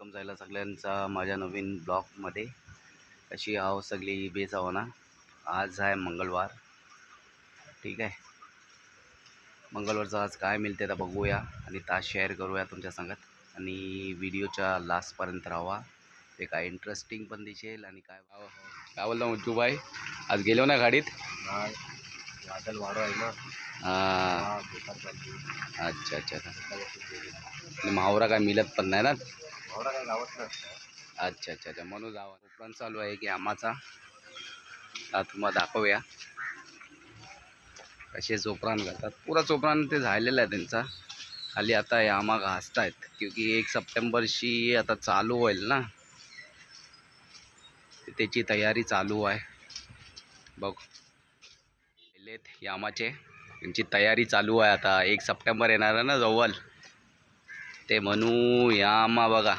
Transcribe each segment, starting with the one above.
Welcome झाला सगळ्यांचा माझ्या नवीन ब्लॉगमध्ये. कशी आहो सगळी बेस आहो ना. आज आहे मंगळवार. ठीक आहे, मंगळवारचं आज काय मिळते तर बघूया आणि तास शेअर करूया तुमच्या संगत. आणि व्हिडिओच्या लास्टपर्यंत राहा, ते काय इंटरेस्टिंग पण दिसेल. आणि काय काय बोलता मुज्जू भाई, आज गेलो ना गाडीत? वादळ वाढो आहे ना. हां, अच्छा अच्छा अच्छा. आणि मावरा काय मिळत पण नाही ना. मावरा काय गावात नसतं. अच्छा अच्छा अच्छा, म्हणून जावा. कोकण चालू आहे की आमाचा, आता तुम्हाला दाखवूया कसे चोपरान करतात. पुरा चोपरान ते झालेला आहे त्यांचा. खाली आता यामा घासतायत क्योंकि 1 सप्टेंबरशी आता चालू होईल ना, त्याची तयारी चालू आहे. बघ यामाचे, त्यांची तयारी चालू आहे. आता 1 सप्टेंबर येणार आहे ना जवळ, ते म्हणू यामा बघा.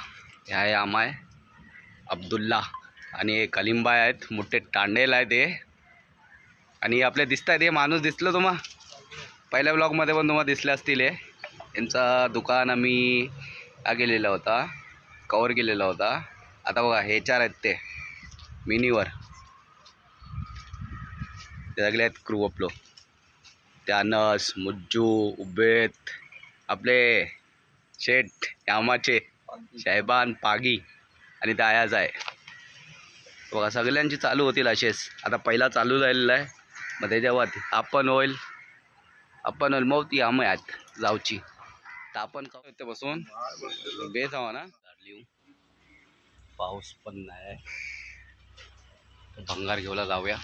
ह्या यामा आहे अब्दुल्ला आणि कलिंबा आहेत, मोठे टांडेल आहे ते. आणि आपले दिसत आहेत, हे माणूस दिसलं तुम्हा पहिल्या ब्लॉगमध्ये पण तुम्हाला दिसले असतील. हे यांचा दुकान आम्ही गेलेला होता, कवर केलेला होता. आता बघा हे 4 आहेत ते मिनीवर, ते सगळे आहेत क्रू आपलो. त्यानस मुज्जू उबेत, आपले शेठ यामाचे साहेबान पागी आणि दायाज आहे बघा. सगळ्यांची चालू होतील असेच. आता पहिला चालू झालेला आहे, मग त्याच्यावर आपण होईल मग ती आम आहेत जाऊची. तर आपण ते बसून बेस हवा ना. पाऊस पण नाही, भंगार घेऊला जाऊया.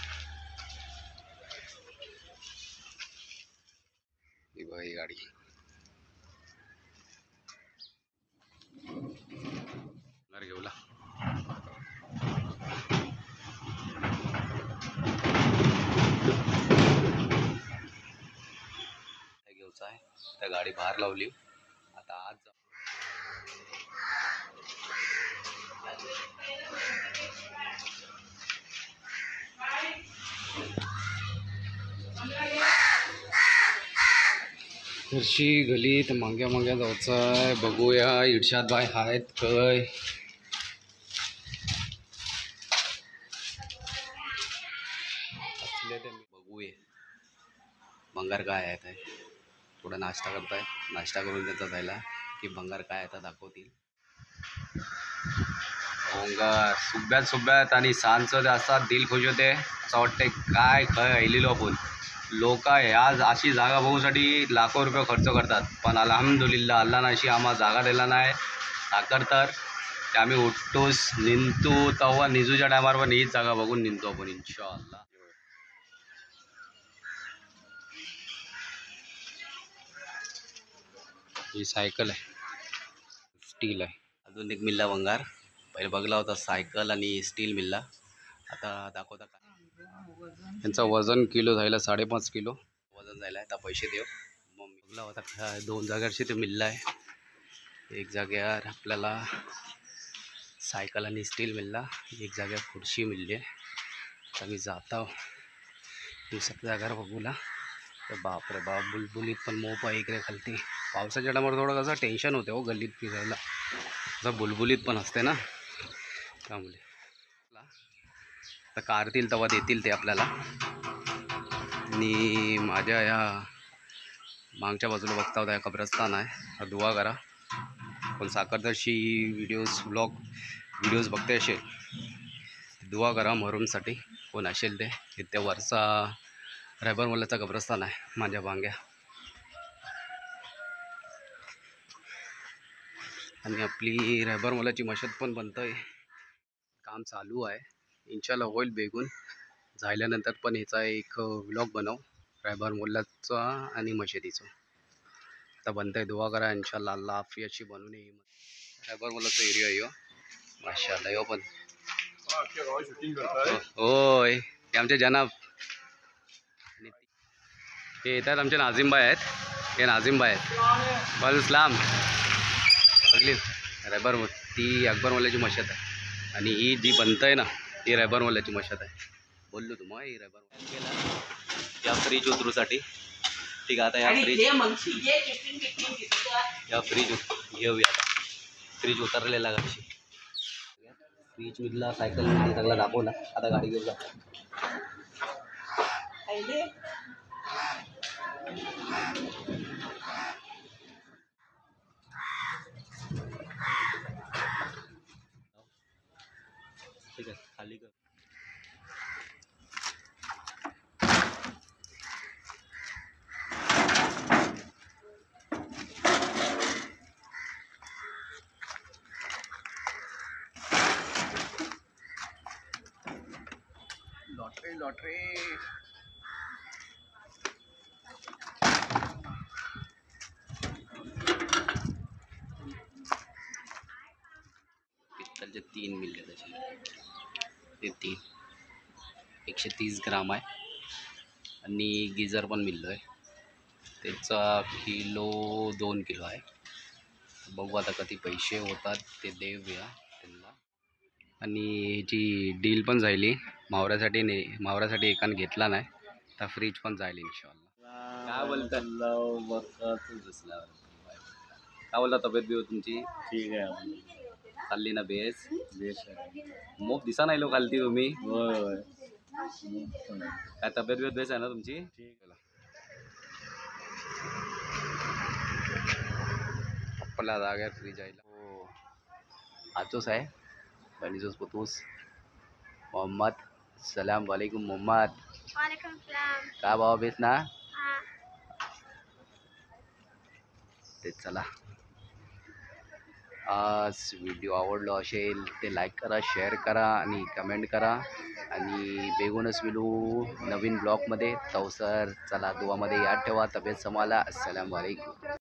ही बघा ही गाडी, भंगार घेऊला. घेऊचा आहे, त्या गाडी बाहेर लावली. आता आज घरची गली तर माग्या माग्या जायचं आहे. बघूया इर्षाद भाई आहेत काय. असले ते बघूया भंगार काय आहे. ते थोडा नाश्ता करताय, नाश्ता करून त्याचा जायला की भंगार काय आहे तर दाखवतील. भंगार सुब्यात आणि सांजचं असा दिल खुश होते. असं वाटते काय ऐलेलो आपण. लोक ह्या अशी जागा बघूसाठी लाखो रुपये खर्च करतात, पण अल्हम्दुलिल्लाह अल्लानं अशी आम्हाला जागा दिला नाही. साखर तर ते आम्ही उठतोच निंतो तेव्हा निजूच्या टायमावर पण हीच जागा बघून निंतो आपण इन्शाअल्लाह. ही सायकल आहे, स्टील आहे. अजून एक मिल्ला भंगार. पहिले बघला होता सायकल आणि स्टील मिल्ला. आता दाखवता का यांचं वजन किलो झालं 5.5 किलो वजन झालं आहे. आता पैसे देऊ. मग बघला होता 2 जागेवरची ते मिल्ला आहे. एक जागेवर आपल्याला सायकल आणि स्टील मिळला, एक जागेवर खुर्ची मिळली आहे. आता मी जाता दुसऱ्या जागेवर बघूला तर बापरे बाप बुलबुलीत पण मोप आहे इकडे खालती. पावसाच्या टायमावर थोडं कसं टेन्शन होते हो गल्लीत फिरायला, असं बुलबुलीत पण असते ना त्यामुळे. तर काढतील तेव्हा देतील ते आपल्याला. आणि माझ्या या मागच्या बाजूला बघता होता कब्रस्तान आहे, दुआ करा. पण साखरदर्शी व्हिडिओज बघते असेल, दुआ करा मरूनसाठी कोण असेल ते. तिथे वरचा रायबर मल्लाचा कब्रस्तान आहे माझ्या वांग्या. आणि आपली रायबर मल्लाची मशीद पण बनतंय, काम चालू आहे. इन्शाल्लाह होईल बेगून झाल्यानंतर. पण ह्याचा एक व्लॉग बनव रायबर मल्लाचा आणि मशिदीचा. आता बनतंय, दुआ करा इन्शाल्लाह अल्लाह आफियतशी बनवून येईल. रायबर मल्लाचा एरिया आहे माशाल्लाह. यो पण होय, हे आमचे जनाब. हे येतात आमचे नाझिमबाई आहेत, हे नाझिमबाई आहेत. वालेकुम सलाम. सगळी रायबर ती अकबर मल्लाची मशीद आहे. आणि ही जी बनतंय ना ही रायबर मल्लाची मशीद आहे. बोललो तुम्हाला ही रायबर केला या फ्रीज उतरूसाठी. ठीक आहे, आता या फ्रीज घेऊया. आता फ्रीज उतरलेला गाडीशी. फ्रीज मधला सायकल मध्ये सगळा दाखवला. आता गाडी घेऊन जा. ठीक आहे खाली कर. Lottery lottery. पित्तलचे 3 मिळले त्याचे. ते 3 130 ग्राम आहे. आणि गिझर पण मिळलो आहे. त्याचा किलो 2 किलो आहे. बघू आता किती पैसे होतात ते देऊया त्यांना. आणि ह्याची डील पण झाली. मावऱ्यासाठी एकाने घेतला नाही तर फ्रीज पण जाईल इंशाल्लाह. काय बोलतात? काय बोलता? तब्येत बिव तुमची ठीक आहे. चालली ना बेस? बेस आहे. मग दिसा नाही लो खालती तुम्ही. होय. काय तब्येत बिवत बेस आहे ना तुमची? आपला जागा फ्रीज आहे. हो आजोस आहे बनीजोस पुतूस मोहम्मद. सलाम वालेकुम मोहम्मद. वालेकुम सलाम. काय भावा बेस ना? हाँ. ते चला आज व्हिडिओ आवडलो असेल ते लाईक करा, शेअर करा आणि कमेंट करा. आणि बेगूनच मिळू नवीन ब्लॉगमध्ये. तवसर चला दुवामध्ये याद ठेवा. तब्येत समाला. अस्सलाम वालेकुम.